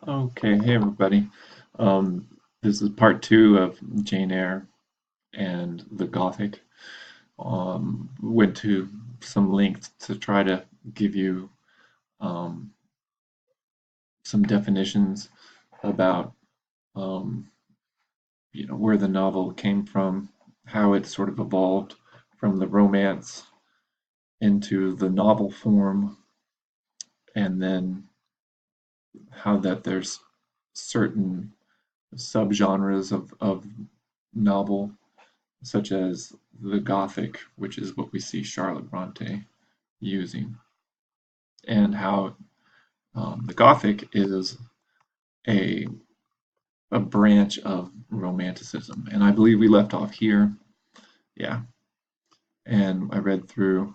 Okay, hey everybody. This is part two of Jane Eyre and the Gothic. Went to some length to try to give you um, some definitions about um, where the novel came from, how it sort of evolved from the romance into the novel form, and then how that there's certain subgenres of novel such as the Gothic, which is what we see Charlotte Bronte using, and how the Gothic is a a branch of Romanticism. And I believe we left off here. Yeah. And I read through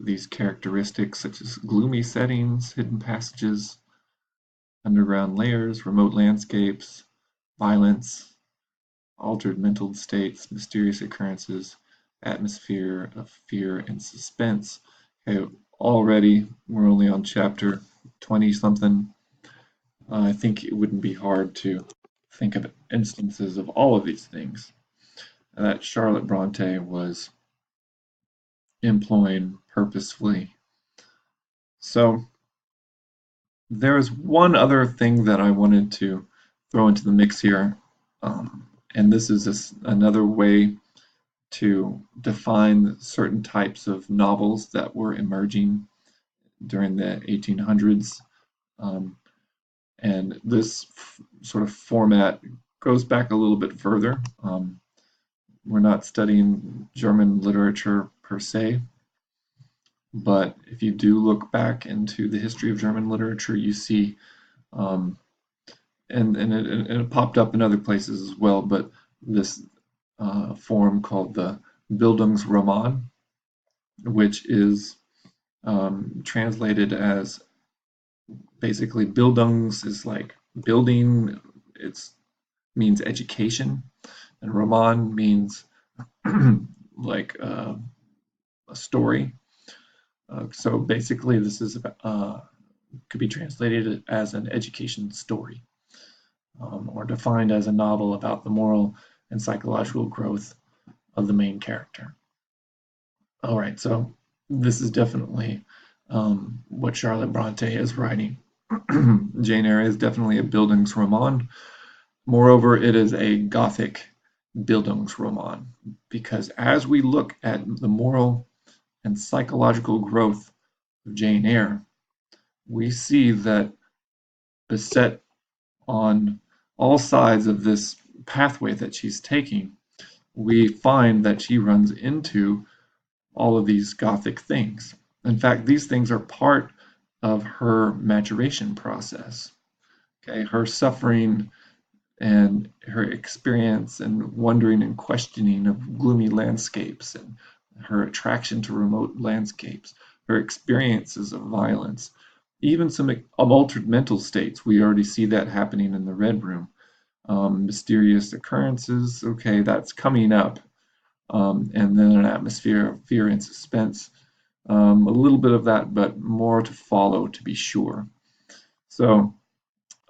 these characteristics such as gloomy settings, hidden passages, underground layers, remote landscapes, violence, altered mental states, mysterious occurrences, atmosphere of fear and suspense. Okay, already we're only on chapter 20 something. I think it wouldn't be hard to think of instances of all of these things that Charlotte Bronte was employing purposefully. So there is one other thing that I wanted to throw into the mix here, and this is another way to define certain types of novels that were emerging during the 1800s. Um, and this sort of format goes back a little bit further. We're not studying German literature per se, but if you do look back into the history of German literature, you see, um, and it popped up in other places as well, but this form called the Bildungsroman, which is translated as basically Bildungs is like building, it means education, and Roman means like a story. So basically, this is could be translated as an education story, or defined as a novel about the moral and psychological growth of the main character. All right, so this is definitely what Charlotte Bronte is writing. Jane Eyre is definitely a Bildungsroman. Moreover, it is a Gothic Bildungsroman because as we look at the moral and psychological growth of Jane Eyre, we see that beset on all sides of this pathway that she's taking, we find that she runs into all of these Gothic things. In fact, these things are part of her maturation process. Okay, her suffering and her experience and wondering and questioning of gloomy landscapes and her attraction to remote landscapes, her experiences of violence, even some altered mental states. We already see that happening in the Red Room. Mysterious occurrences, okay, that's coming up. And then an atmosphere of fear and suspense. A little bit of that, but more to follow to be sure. So,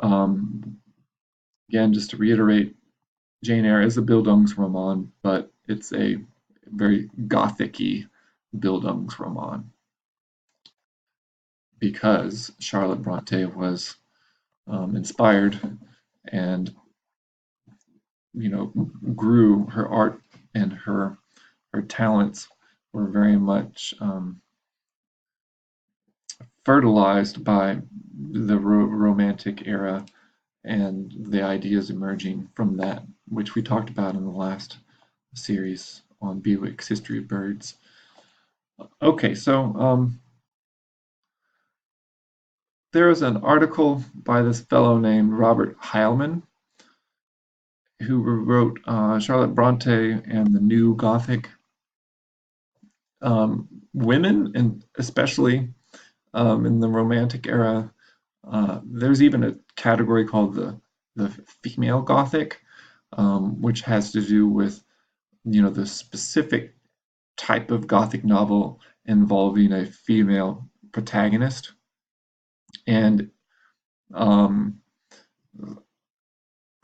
um, again, just to reiterate, Jane Eyre is a Bildungsroman, but it's a very Gothic-y Bildungsroman because Charlotte Bronte was inspired and grew her art and her talents were very much fertilized by the Romantic era and the ideas emerging from that, which we talked about in the last series on Bewick's History of Birds. Okay, so there is an article by this fellow named Robert Heilman who wrote Charlotte Bronte and the New Gothic. Women, and especially in the Romantic era, there's even a category called the female Gothic, which has to do with the specific type of Gothic novel involving a female protagonist. And um,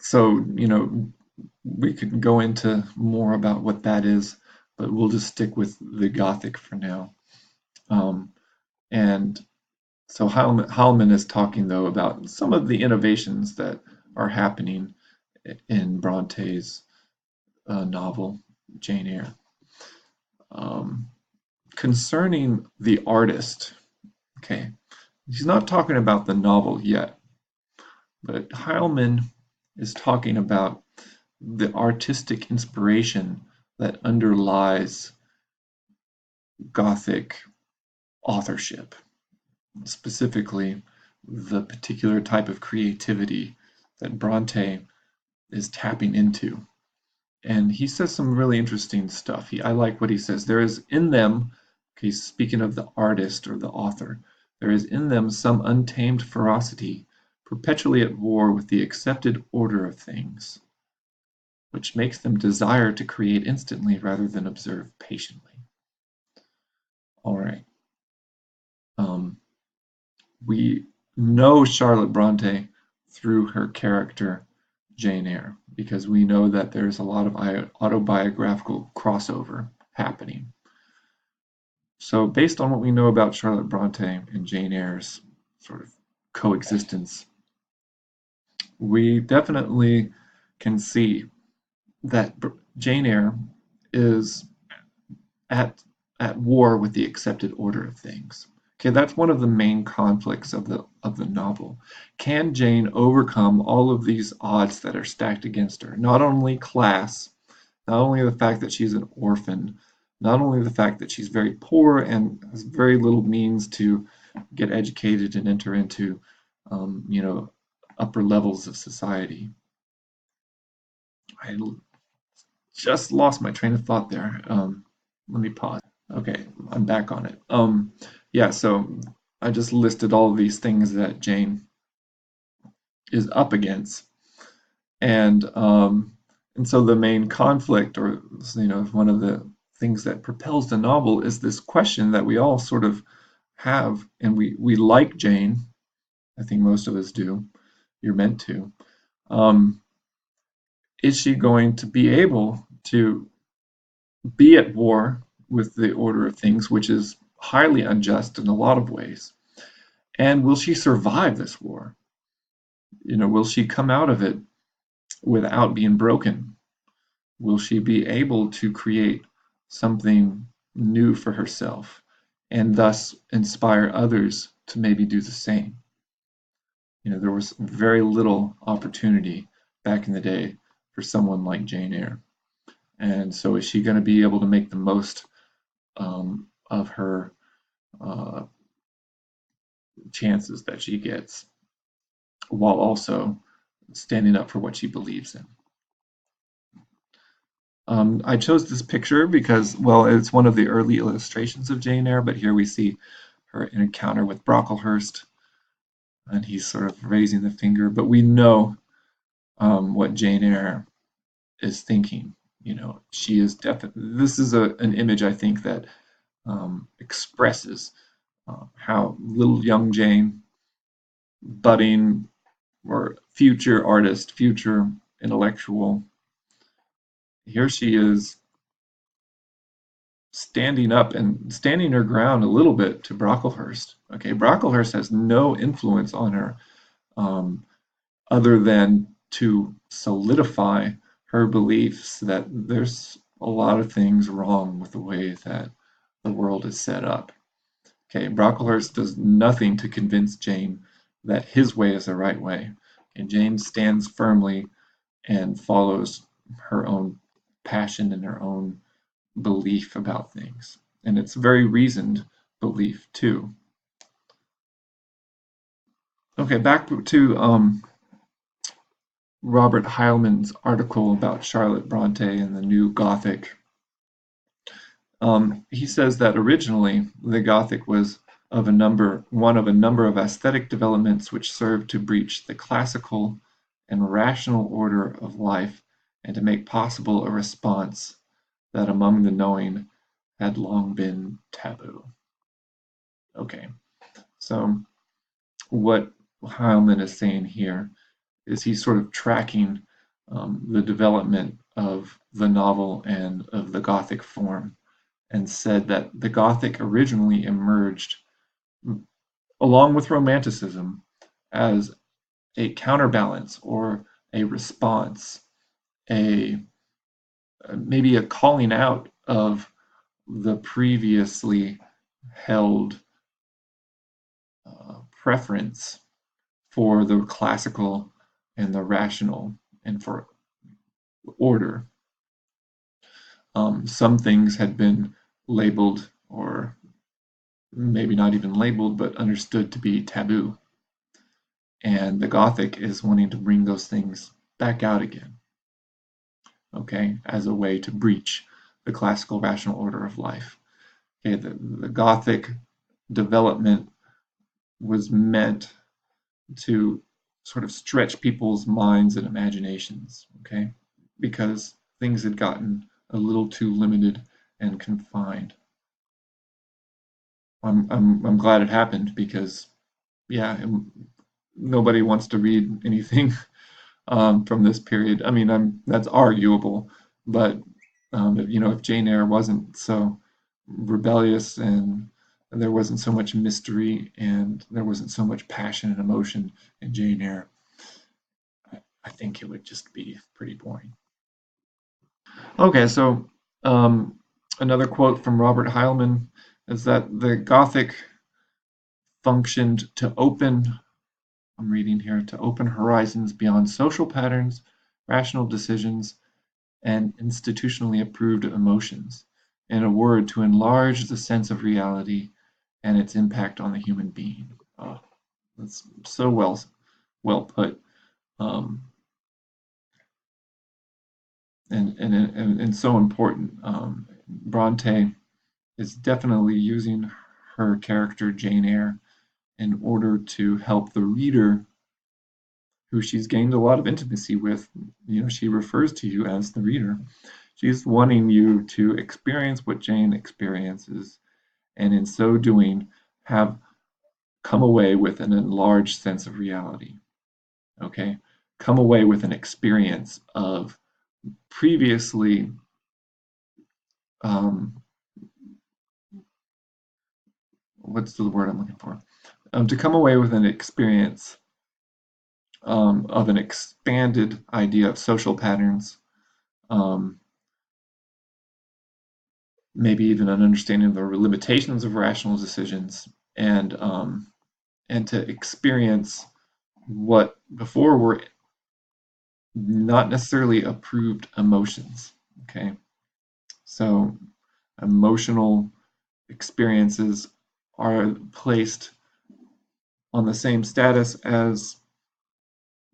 So, we could go into more about what that is, but we'll just stick with the Gothic for now. Um, and so Heilman is talking, though, about some of the innovations that are happening in Bronte's novel, Jane Eyre. Um, Concerning the artist, okay, he's not talking about the novel yet, but Heilman is talking about the artistic inspiration that underlies Gothic authorship, specifically the particular type of creativity that Bronte is tapping into. And he says some really interesting stuff. I like what he says. There is in them, okay, speaking of the artist or the author, there is in them some untamed ferocity, perpetually at war with the accepted order of things, which makes them desire to create instantly rather than observe patiently. All right. Um, we know Charlotte Bronte through her character Jane Eyre because we know that there's a lot of autobiographical crossover happening. So, based on what we know about Charlotte Bronte and Jane Eyre's sort of coexistence, we definitely can see that Jane Eyre is at at war with the accepted order of things. Okay, that's one of the main conflicts of the novel. Can Jane overcome all of these odds that are stacked against her? Not only class, not only the fact that she's an orphan, not only the fact that she's very poor and has very little means to get educated and enter into, upper levels of society. I just lost my train of thought there. Let me pause. Okay, I'm back on it. Yeah, so I just listed all of these things that Jane is up against, and so the main conflict, or one of the things that propels the novel, is this question that we all sort of have, and we like Jane. I think most of us do. You're meant to. Um, is she going to be able to be at war with the order of things, which is highly unjust in a lot of ways? And will she survive this war? Will she come out of it without being broken? Will she be able to create something new for herself and thus inspire others to maybe do the same? There was very little opportunity back in the day for someone like Jane Eyre. And so is she going to be able to make the most of her uh, chances that she gets while also standing up for what she believes in? I chose this picture because, well, it's one of the early illustrations of Jane Eyre, but here we see her encounter with Brocklehurst, and he's sort of raising the finger, but we know what Jane Eyre is thinking. She is definitely, this is an image I think that expresses how little young Jane, budding or future artist, future intellectual, here she is standing up and standing her ground a little bit to Brocklehurst. Okay, Brocklehurst has no influence on her um, other than to solidify her beliefs that there's a lot of things wrong with the way that the world is set up. Okay, Brocklehurst does nothing to convince Jane that his way is the right way. And Jane stands firmly and follows her own passion and her own belief about things. And it's very reasoned belief too. Okay, back to Robert Heilman's article about Charlotte Bronte and the New Gothic. He says that originally the Gothic was one of a number of aesthetic developments which served to breach the classical and rational order of life and to make possible a response that among the knowing had long been taboo. Okay, so what Heilman is saying here is he's sort of tracking the development of the novel and of the Gothic form, and said that the Gothic originally emerged along with Romanticism as a counterbalance or a response, a maybe a calling out of the previously held preference for the classical and the rational and for order. Some things had been labeled, or maybe not even labeled, but understood to be taboo. And the Gothic is wanting to bring those things back out again, okay, as a way to breach the classical rational order of life. Okay, the Gothic development was meant to sort of stretch people's minds and imaginations, okay, because things had gotten a little too limited and confined. I'm glad it happened because, yeah, nobody wants to read anything from this period. I mean, that's arguable, but if Jane Eyre wasn't so rebellious and there wasn't so much mystery and there wasn't so much passion and emotion in Jane Eyre, I think it would just be pretty boring. Okay, so another quote from Robert Heilman is that the Gothic functioned to open, I'm reading here, to open horizons beyond social patterns, rational decisions, and institutionally approved emotions. In a word, to enlarge the sense of reality and its impact on the human being. Oh, that's so well put, um, and so important. Bronte is definitely using her character Jane Eyre in order to help the reader, who she's gained a lot of intimacy with. She refers to you as the reader. She's wanting you to experience what Jane experiences, and in so doing, have come away with an enlarged sense of reality. Okay? Come away with an experience of previously um, what's the word I'm looking for? To come away with an experience of an expanded idea of social patterns, um, maybe even an understanding of the limitations of rational decisions, and to experience what before were not necessarily approved emotions. Okay, so emotional experiences are placed on the same status as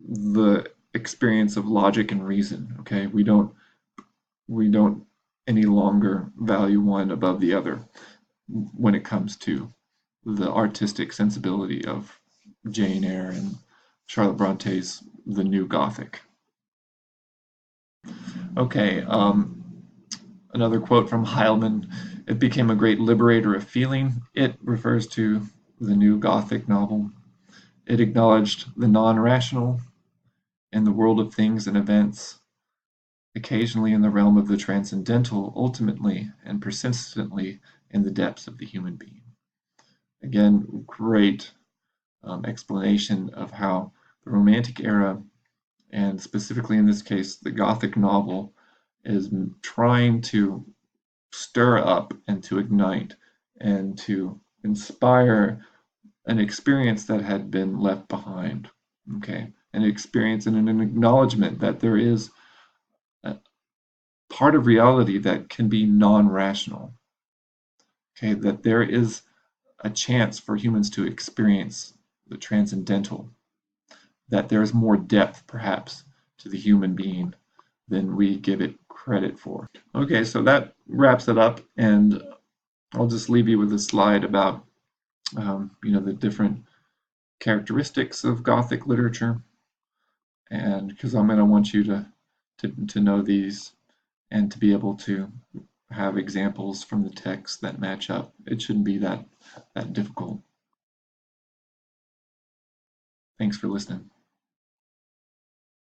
the experience of logic and reason. Okay, we don't any longer value one above the other when it comes to the artistic sensibility of Jane Eyre and Charlotte Bronte's The New Gothic. Okay, another quote from Heilman: "It became a great liberator of feeling." It refers to the New Gothic novel. It acknowledged the non-rational in the world of things and events, occasionally in the realm of the transcendental, ultimately and persistently in the depths of the human being. Again, great explanation of how the Romantic era, and specifically in this case, the Gothic novel, is trying to stir up and to ignite and to inspire an experience that had been left behind. Okay, an experience and an acknowledgement that there is a part of reality that can be non-rational. Okay, that there is a chance for humans to experience the transcendental, that there is more depth perhaps to the human being than we give it credit for. Okay, so that wraps it up, and I'll just leave you with a slide about the different characteristics of Gothic literature, and because I'm going to want you to know these and to be able to have examples from the text that match up. It shouldn't be that difficult. Thanks for listening.